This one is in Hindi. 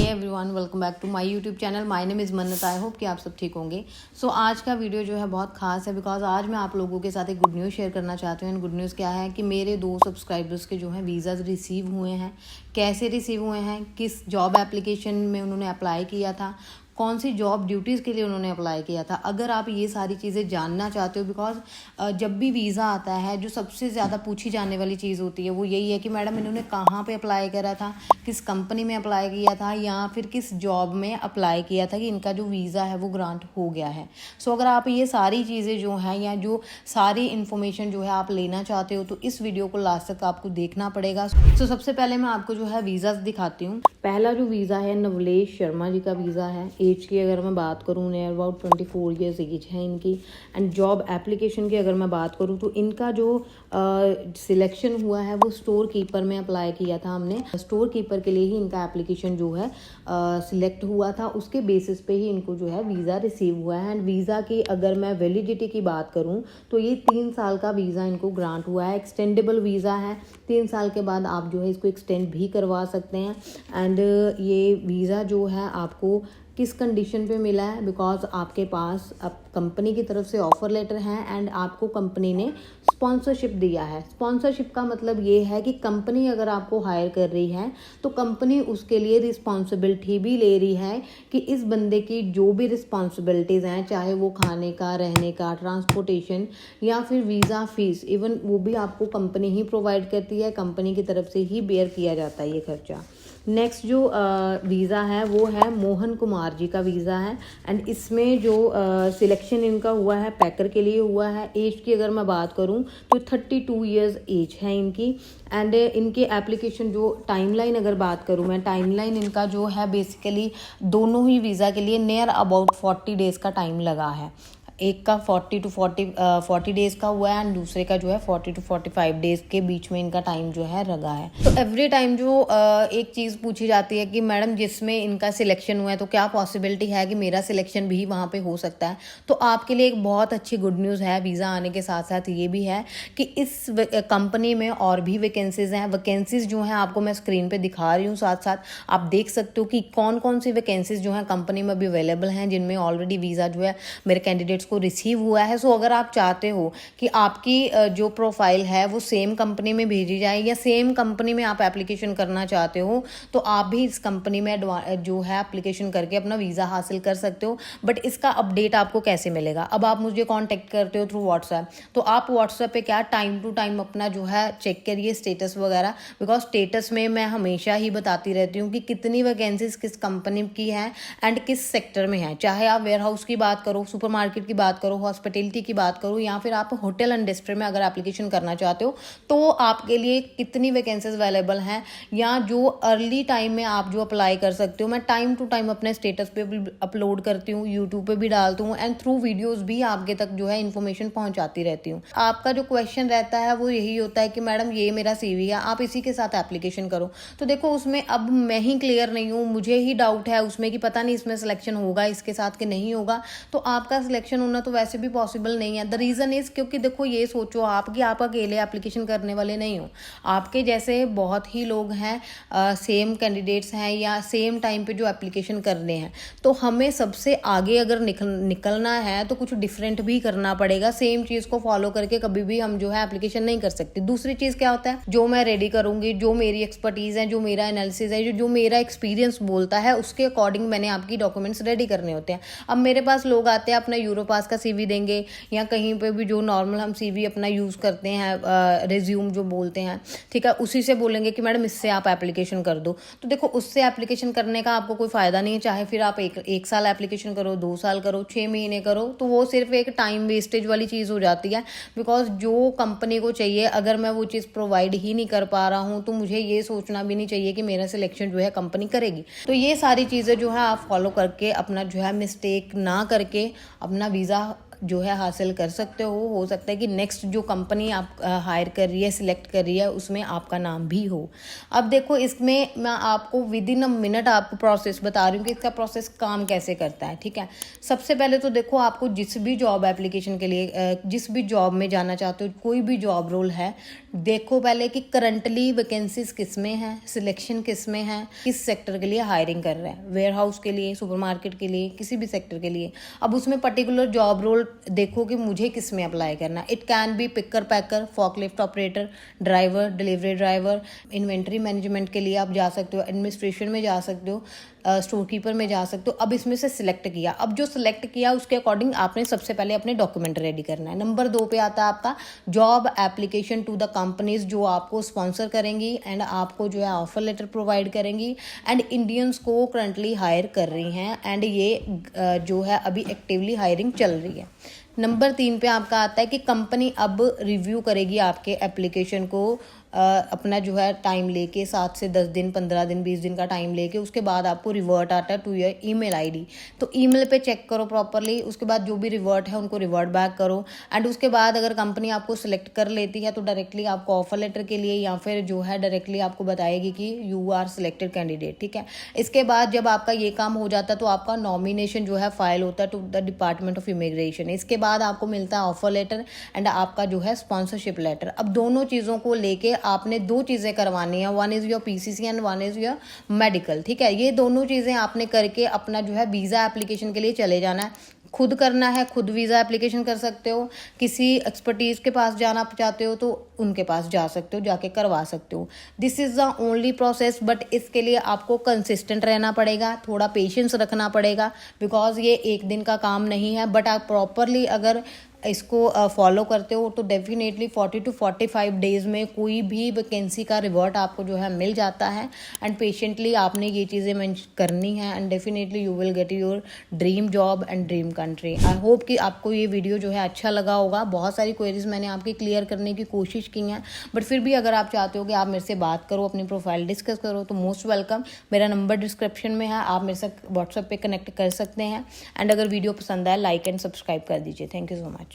Everyone, welcome back to my YouTube channel. My name is Mannat. I hope कि आप सब ठीक होंगे। सो आज का वीडियो जो है बहुत खास है बिकॉज आज मैं आप लोगों के साथ एक गुड न्यूज़ शेयर करना चाहती हूँ। एंड गुड न्यूज़ क्या है कि मेरे 2 सब्सक्राइबर्स के जो है वीज़ाज रिसीव हुए हैं। कैसे रिसीव हुए हैं, किस जॉब एप्लीकेशन में उन्होंने अप्लाई किया था, कौन सी जॉब ड्यूटीज़ के लिए उन्होंने अप्लाई किया था। अगर आप ये सारी चीज़ें जानना चाहते हो, बिकॉज जब भी वीज़ा आता है जो सबसे ज़्यादा पूछी जाने वाली चीज़ होती है वो यही है कि मैडम इन्होंने कहाँ पे अप्लाई करा था, किस कंपनी में अप्लाई किया था या फिर किस जॉब में अप्लाई किया था कि इनका जो वीज़ा है वो ग्रांट हो गया है। सो अगर आप ये सारी चीज़ें जो हैं या जो सारी इन्फॉर्मेशन जो है आप लेना चाहते हो तो इस वीडियो को लास्ट तक आपको देखना पड़ेगा। सो सबसे पहले मैं आपको जो है वीज़ाज दिखाती हूँ। पहला जो वीज़ा है नवलेश शर्मा जी का वीज़ा है। एज की अगर मैं बात करूँ, नियर अबाउट 24 ईयर्स एज है इनकी। एंड जॉब एप्लीकेशन की अगर मैं बात करूँ तो इनका जो सिलेक्शन हुआ है वो स्टोर कीपर में अप्लाई किया था हमने। स्टोर कीपर के लिए ही इनका एप्लीकेशन जो है सिलेक्ट हुआ था, उसके बेसिस पे ही इनको जो है वीज़ा रिसीव हुआ है। एंड वीज़ा की अगर मैं वैलिडिटी की बात करूँ तो ये 3 साल का वीज़ा इनको ग्रांट हुआ है। एक्सटेंडेबल वीज़ा है, 3 साल के बाद आप जो है इसको एक्सटेंड भी करवा सकते हैं। एंड ये वीज़ा जो है आपको किस कंडीशन पे मिला है, बिकॉज आपके पास अब कंपनी की तरफ से ऑफर लेटर है एंड आपको कंपनी ने स्पॉन्सरशिप दिया है। स्पॉन्सरशिप का मतलब ये है कि कंपनी अगर आपको हायर कर रही है तो कंपनी उसके लिए रिस्पॉन्सिबिलिटी भी ले रही है कि इस बंदे की जो भी रिस्पॉन्सिबिलिटीज़ हैं, चाहे वो खाने का, रहने का, ट्रांसपोर्टेशन या फिर वीज़ा फीस, इवन वो भी आपको कंपनी ही प्रोवाइड करती है। कंपनी की तरफ से ही बेयर किया जाता है ये खर्चा। नेक्स्ट जो वीज़ा है वो है मोहन कुमार जी का वीज़ा है। एंड इसमें जो सिलेक्शन इनका हुआ है पैकर के लिए हुआ है। एज की अगर मैं बात करूं तो 32 ईयर्स एज है इनकी। एंड इनके एप्लीकेशन जो टाइमलाइन अगर बात करूं मैं, टाइमलाइन इनका जो है बेसिकली दोनों ही वीज़ा के लिए नियर अबाउट 40 डेज़ का टाइम लगा है। एक का 40 डेज़ का हुआ है एंड दूसरे का जो है 40 to 45 डेज़ के बीच में इनका टाइम जो है लगा है। तो एवरी टाइम जो एक चीज़ पूछी जाती है कि मैडम जिसमें इनका सिलेक्शन हुआ है तो क्या पॉसिबिलिटी है कि मेरा सिलेक्शन भी वहाँ पे हो सकता है। तो आपके लिए एक बहुत अच्छी गुड न्यूज़ है वीज़ा आने के साथ साथ ये भी है कि इस कंपनी में और भी वैकेंसीज़ हैं। वैकेंसीज़ जो हैं आपको मैं स्क्रीन पर दिखा रही हूँ, साथ साथ आप देख सकते हो कि कौन कौन सी वैकेंसीज़ जो हैं कंपनी में भी अवेलेबल हैं, जिनमें ऑलरेडी वीज़ा जो है मेरे कैंडिडेट्स को रिसीव हुआ है। सो अगर आप चाहते हो कि आपकी जो प्रोफाइल है वो सेम कंपनी में भेजी जाए या सेम कंपनी में आप एप्लीकेशन करना चाहते हो तो आप भी इस कंपनी में जो है एप्लीकेशन करके अपना वीज़ा हासिल कर सकते हो। बट इसका अपडेट आपको कैसे मिलेगा? अब आप मुझे कांटेक्ट करते हो थ्रू व्हाट्सएप, तो आप व्हाट्सएप पे क्या टाइम टू टाइम अपना जो है चेक करिए स्टेटस वगैरह, बिकॉज स्टेटस में मैं हमेशा ही बताती रहती हूँ कि कितनी वैकेंसीज किस कंपनी की है एंड किस सेक्टर में है। चाहे आप वेयर हाउस की बात करो, सुपरमार्केट की बात करो, हॉस्पिटैलिटी की बात करो या फिर आप होटल इंडस्ट्री में अगर एप्लीकेशन करना चाहते हो तो आपके लिए कितनी वैकेंसीज अवेलेबल हैं या जो अर्ली टाइम में आप जो अप्लाई कर सकते हो। मैं टाइम टू टाइम अपने स्टेटस पे अपलोड करती हूँ, यूट्यूब पे भी डालती हूँ एंड थ्रू वीडियोस भी आपके तक जो है इन्फॉर्मेशन पहुंचाती रहती हूँ। आपका जो क्वेश्चन रहता है वो यही होता है कि मैडम ये मेरा CV है, आप इसी के साथ एप्लीकेशन करो। तो देखो उसमें अब मैं ही क्लियर नहीं हूँ, मुझे ही डाउट है उसमें कि पता नहीं इसमें सिलेक्शन होगा इसके साथ कि नहीं होगा। तो आपका सिलेक्शन होना तो वैसे भी पॉसिबल नहीं है। द रीज़न इज़ क्योंकि देखो ये सोचो आप कि आप अकेले एप्लीकेशन करने वाले नहीं हो, आपके जैसे बहुत ही लोग हैं, सेम कैंडिडेट्स हैं या सेम टाइम पे जो एप्लीकेशन करने हैं। तो हमें सबसे आगे अगर निकलना है तो कुछ डिफरेंट भी करना पड़ेगा। सेम चीज़ को फॉलो करके कभी भी हम जो है एप्लीकेशन नहीं कर सकते। दूसरी चीज़ क्या होता है, जो मैं रेडी करूँगी, जो मेरी एक्सपर्टीज़ है, जो मेरा एनालिसिस है, जो मेरा एक्सपीरियंस बोलता है उसके अकॉर्डिंग मैंने आपकी डॉक्यूमेंट्स रेडी करने होते हैं। अब मेरे पास लोग आते हैं अपना यूरोपास का CV देंगे या कहीं पे भी जो नॉर्मल हम CV अपना यूज़ करते हैं, रिज्यूम जो बोलते हैं, ठीक है, उसी से बोलेंगे कि मैडम इससे आप एप्लीकेशन कर दो। तो देखो उससे एप्लीकेशन करने का आपको कोई फ़ायदा नहीं है, चाहे फिर आप एक साल एप्लीकेशन करो, 2 साल करो, 6 महीने करो, तो वो सिर्फ एक टाइम वेस्टेज वाली चीज़ हो जाती है। बिकॉज जो कंपनी को चाहिए अगर मैं वो चीज़ प्रोवाइड ही नहीं कर पा रहा हूँ तो मुझे ये सोचना भी नहीं चाहिए कि मेरा सिलेक्शन जो है कंपनी करेगी। तो ये सारी चीज़ें जो है आप फॉलो करके अपना जो है मिस्टेक ना करके अपना वीज़ा जो है हासिल कर सकते हो सकता है कि नेक्स्ट जो कंपनी आप हायर कर रही है, सिलेक्ट कर रही है, उसमें आपका नाम भी हो। अब देखो इसमें मैं आपको विद इन अ मिनट आपको प्रोसेस बता रही हूँ कि इसका प्रोसेस काम कैसे करता है। ठीक है, सबसे पहले तो देखो आपको जिस भी जॉब एप्लीकेशन के लिए जिस भी जॉब में जाना चाहते हो, कोई भी जॉब रोल है, देखो पहले कि करंटली वैकेंसीज किस में है, सिलेक्शन किस में है, किस सेक्टर के लिए हायरिंग कर रहे हैं, वेयर हाउस के लिए, सुपरमार्केट के लिए, किसी भी सेक्टर के लिए। अब उसमें पर्टिकुलर जॉब रोल देखो कि मुझे किस में अप्लाई करना है। It can be picker packer, forklift operator, driver, delivery driver, inventory management के लिए आप जा सकते हो, एडमिनिस्ट्रेशन में जा सकते हो, स्टोर कीपर में जा सकते हो। अब इसमें से सिलेक्ट किया, अब जो सिलेक्ट किया उसके अकॉर्डिंग आपने सबसे पहले अपने डॉक्यूमेंट रेडी करना है। नंबर 2 पे आता है आपका job application to the companies जो आपको स्पॉन्सर करेंगी एंड आपको जो है ऑफर लेटर प्रोवाइड करेंगी एंड इंडियंस को करंटली हायर कर रही हैं एंड ये जो है अभी एक्टिवली हायरिंग चल रही है। नंबर 3 पे आपका आता है कि कंपनी अब रिव्यू करेगी आपके एप्लीकेशन को, अपना जो है टाइम लेके 7 से 10 दिन, 15 दिन, 20 दिन का टाइम लेके उसके बाद आपको रिवर्ट आता है टू योर ईमेल आईडी। तो ईमेल पे चेक करो प्रॉपरली, उसके बाद जो भी रिवर्ट है उनको रिवर्ट बैक करो एंड उसके बाद अगर कंपनी आपको सिलेक्ट कर लेती है तो डायरेक्टली आपको ऑफर लेटर के लिए या फिर जो है डायरेक्टली आपको बताएगी कि यू आर सिलेक्टेड कैंडिडेट, ठीक है। इसके बाद जब आपका ये काम हो जाता है तो आपका नॉमिनेशन जो है फाइल होता है to the department of immigration. इसके बाद आपको मिलता है ऑफर लेटर एंड आपका जो है स्पॉन्सरशिप लेटर। अब दोनों चीज़ों को लेके आपने 2 चीज़ें करवानी है, one is your PCC and one is your medical, ठीक है। ये दोनों चीज़ें आपने करके अपना जो है वीज़ा एप्लीकेशन के लिए चले जाना है। खुद करना है, खुद वीज़ा एप्लीकेशन कर सकते हो, किसी एक्सपर्टीज़ के पास जाना चाहते हो तो उनके पास जा सकते हो, जाके करवा सकते हो। This is the only process, but इसके लिए आपको कंसिस्टेंट रहना पड़ेगा, थोड़ा पेशेंस रखना पड़ेगा बिकॉज ये एक दिन का काम नहीं है। बट आप प्रॉपरली अगर इसको फॉलो करते हो तो डेफिनेटली 40 to 45 डेज़ में कोई भी वैकेंसी का रिवर्ट आपको जो है मिल जाता है एंड पेशेंटली आपने ये चीज़ें करनी है and definitely you will get your dream job and dream country. I hope कि आपको ये वीडियो जो है अच्छा लगा होगा। बहुत सारी क्वेरीज मैंने आपकी क्लियर करने की कोशिश की हैं, बट फिर भी अगर आप चाहते हो कि आप मेरे से बात करो, अपनी प्रोफाइल डिस्कस करो तो मोस्ट वेलकम। मेरा नंबर डिस्क्रिप्शन में है, आप मेरे साथ व्हाट्सएप पे कनेक्ट कर सकते हैं एंड अगर वीडियो पसंद आए लाइक एंड सब्सक्राइब कर दीजिए। Thank you so much.